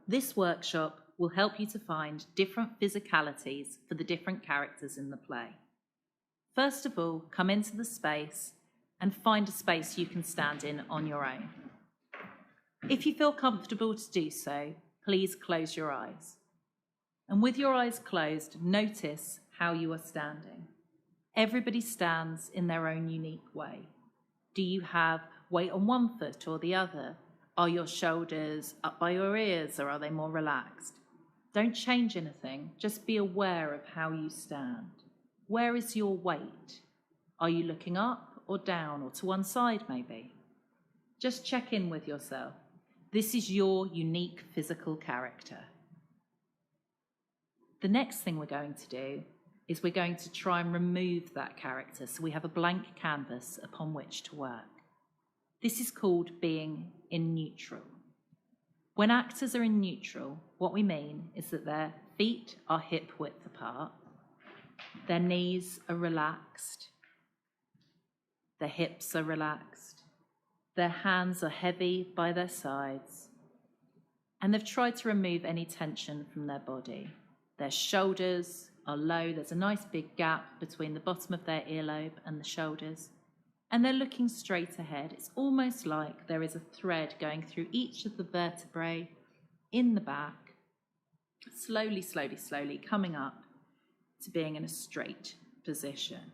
This workshop will help you to find different physicalities for the different characters in the play. First of all, come into the space and find a space you can stand in on your own. If you feel comfortable to do so, please close your eyes. And with your eyes closed, notice how you are standing. Everybody stands in their own unique way. Do you have weight on one foot or the other? Are your shoulders up by your ears or are they more relaxed? Don't change anything, just be aware of how you stand. Where is your weight? Are you looking up or down or to one side maybe? Just check in with yourself. This is your unique physical character. The next thing we're going to do is we're going to try and remove that character so we have a blank canvas upon which to work. This is called being in neutral. When actors are in neutral, what we mean is that their feet are hip width apart, their knees are relaxed, their hips are relaxed, their hands are heavy by their sides, and they've tried to remove any tension from their body. Their shoulders are low, there's a nice big gap between the bottom of their earlobe and the shoulders, and they're looking straight ahead. It's almost like there is a thread going through each of the vertebrae in the back, slowly, slowly, slowly coming up to being in a straight position.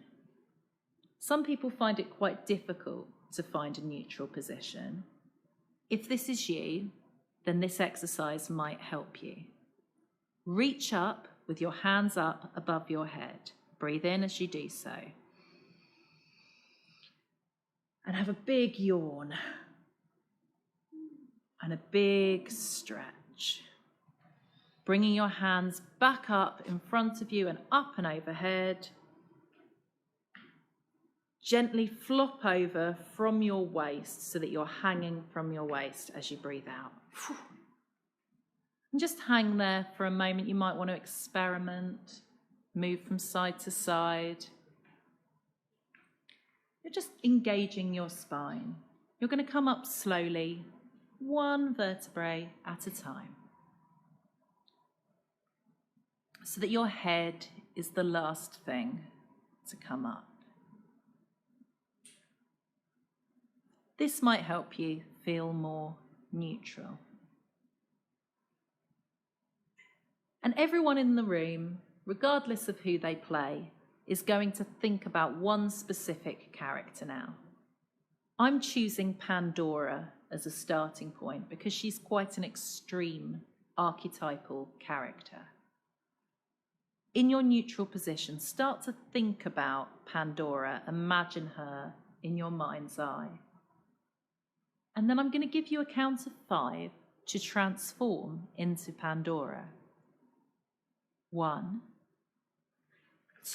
Some people find it quite difficult to find a neutral position. If this is you, then this exercise might help you. Reach up with your hands up above your head. Breathe in as you do so. And have a big yawn. And a big stretch. Bringing your hands back up in front of you and up and overhead. Gently flop over from your waist so that you're hanging from your waist as you breathe out. And just hang there for a moment. You might want to experiment, move from side to side. You're just engaging your spine. You're going to come up slowly, one vertebrae at a time, so that your head is the last thing to come up. This might help you feel more neutral. And everyone in the room, regardless of who they play, is going to think about one specific character now. I'm choosing Pandora as a starting point because she's quite an extreme archetypal character. In your neutral position, start to think about Pandora, imagine her in your mind's eye. And then I'm going to give you a count of 5 to transform into Pandora. 1,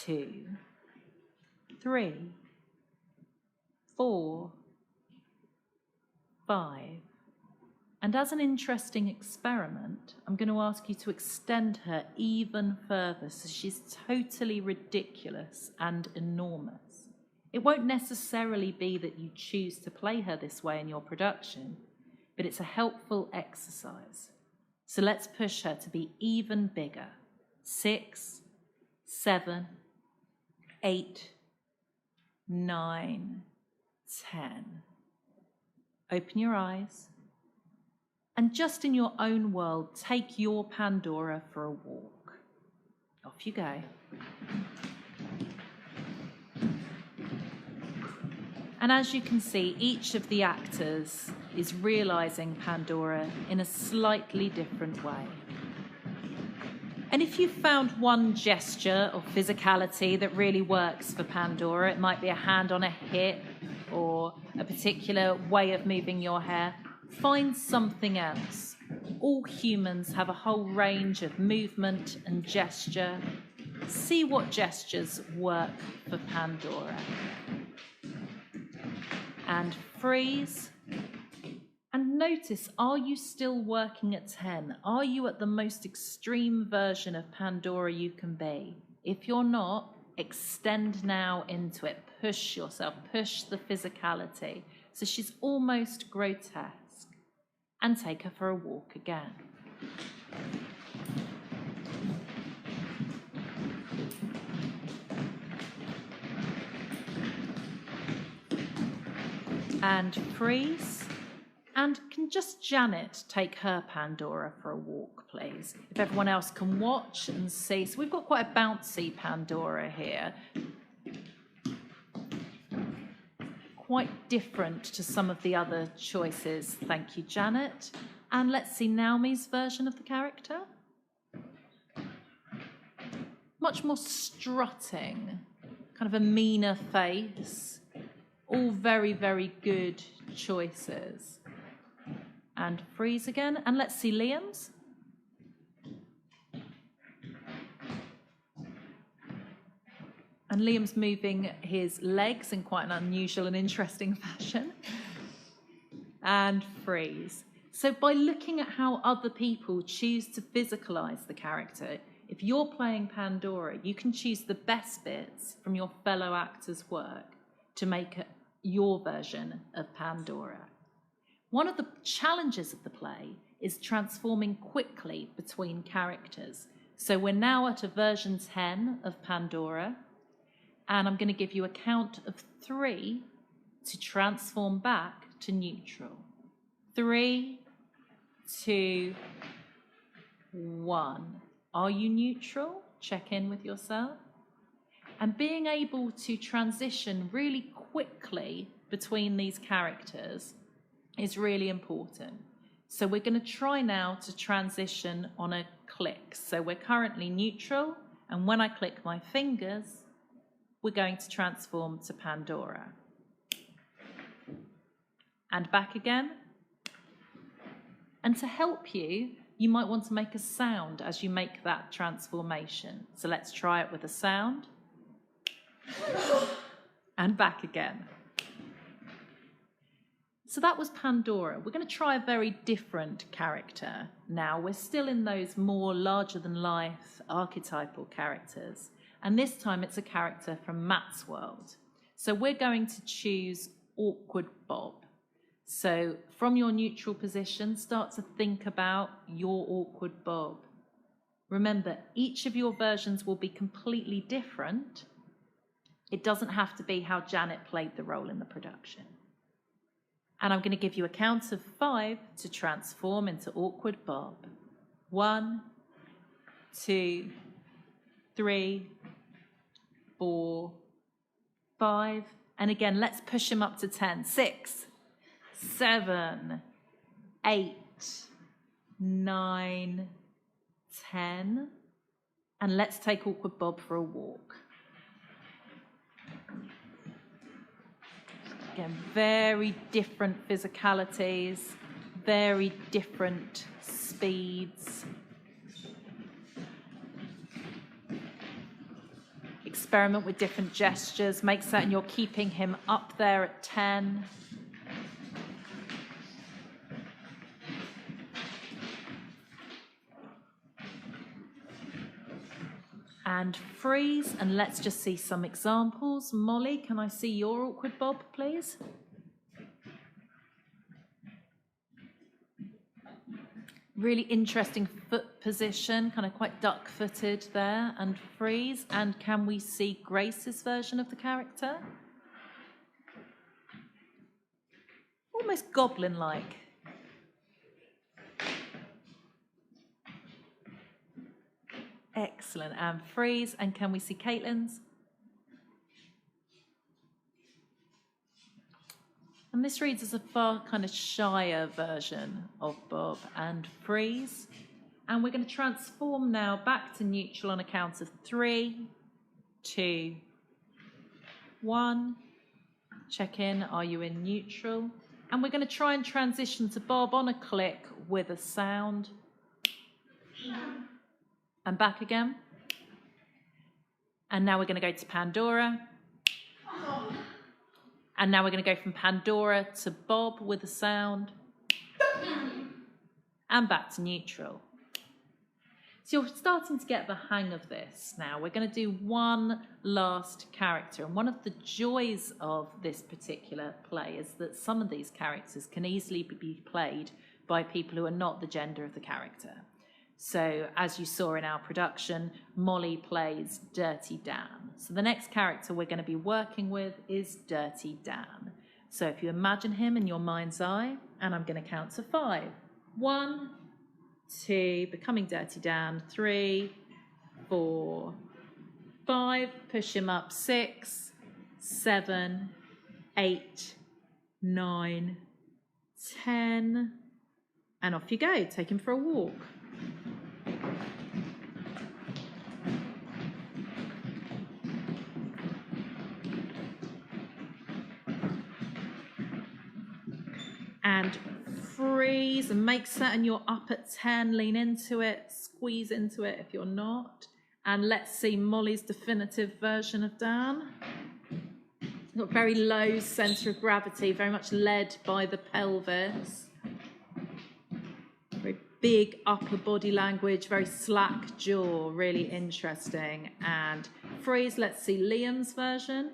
2, 3, 4, 5. And as an interesting experiment, I'm going to ask you to extend her even further so she's totally ridiculous and enormous. It won't necessarily be that you choose to play her this way in your production, but it's a helpful exercise. So let's push her to be even bigger. 6, 7, 8, 9, 10. Open your eyes. And just in your own world, take your Pandora for a walk. Off you go. And as you can see, each of the actors is realizing Pandora in a slightly different way. And if you found one gesture or physicality that really works for Pandora, it might be a hand on a hip or a particular way of moving your hair, find something else. All humans have a whole range of movement and gesture. See what gestures work for Pandora. And freeze. And notice, are you still working at 10? Are you at the most extreme version of Pandora you can be? If you're not, extend now into it. Push yourself, push the physicality. So she's almost grotesque. And take her for a walk again. And freeze. And can just Janet take her Pandora for a walk, please? If everyone else can watch and see. So we've got quite a bouncy Pandora here. Quite different to some of the other choices. Thank you, Janet. And let's see Naomi's version of the character. Much more strutting, kind of a meaner face. All very, very good choices. And freeze again. And let's see Liam's. And Liam's moving his legs in quite an unusual and interesting fashion. And freeze. So by looking at how other people choose to physicalize the character, if you're playing Pandora, you can choose the best bits from your fellow actors' work to make your version of Pandora. One of the challenges of the play is transforming quickly between characters. So we're now at a version 10 of Pandora, and I'm going to give you a count of 3 to transform back to neutral. 3, 2, 1. Are you neutral? Check in with yourself. And being able to transition really quickly between these characters is really important. So we're going to try now to transition on a click. So we're currently neutral, and when I click my fingers, we're going to transform to Pandora. And back again. And to help you, you might want to make a sound as you make that transformation. So let's try it with a sound. And back again. So that was Pandora. We're going to try a very different character now. We're still in those more larger-than-life archetypal characters. And this time it's a character from Matt's world. So we're going to choose Awkward Bob. So from your neutral position, start to think about your Awkward Bob. Remember, each of your versions will be completely different. It doesn't have to be how Janet played the role in the production. And I'm going to give you a count of 5 to transform into Awkward Bob. 1, 2, 3, 4, 5. And again, let's push him up to 10. 6, 7, 8, 9, 10. And let's take Awkward Bob for a walk. Again, very different physicalities, very different speeds. Experiment with different gestures. Make certain you're keeping him up there at 10. And freeze, and let's just see some examples. Molly, can I see your Awkward Bob, please? Really interesting foot position, kind of quite duck-footed there, and freeze. And can we see Grace's version of the character? Almost goblin-like. Excellent, and freeze. And can we see Caitlin's? And this reads as a far kind of shyer version of Bob, and freeze. And we're going to transform now back to neutral on a count of 3, 2, 1. Check in, are you in neutral? And we're going to try and transition to Bob on a click with a sound. And back again. And now we're going to go to Pandora. And now we're going to go from Pandora to Bob with a sound. And back to neutral. So you're starting to get the hang of this now. We're going to do one last character. And one of the joys of this particular play is that some of these characters can easily be played by people who are not the gender of the character. So as you saw in our production, Molly plays Dirty Dan. So the next character we're going to be working with is Dirty Dan. So if you imagine him in your mind's eye, and I'm going to count to 5. 1, 2, becoming Dirty Dan, 3, 4, 5, push him up, 6, 7, 8, 9, 10, and off you go. Take him for a walk. And freeze and make certain you're up at 10, lean into it, squeeze into it if you're not. And let's see Molly's definitive version of Dan. Got very low centre of gravity, very much led by the pelvis. Very big upper body language, very slack jaw, really interesting. And freeze, let's see Liam's version.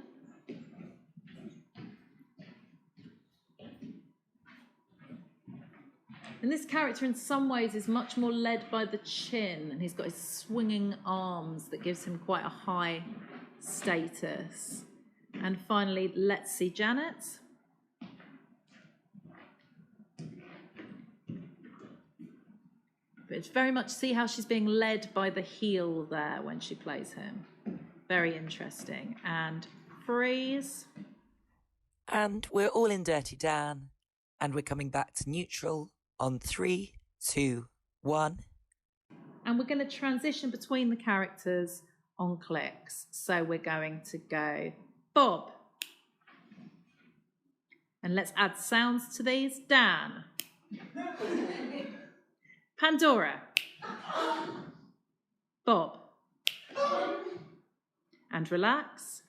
And this character in some ways is much more led by the chin, and he's got his swinging arms that gives him quite a high status. And finally, let's see Janet. But it's very much, see how she's being led by the heel there when she plays him. Very interesting. And freeze. And we're all in Dirty Dan, and we're coming back to neutral on 3, 2, 1. And we're going to transition between the characters on clicks. So we're going to go Bob. And let's add sounds to these. Dan. Pandora. Bob. And relax.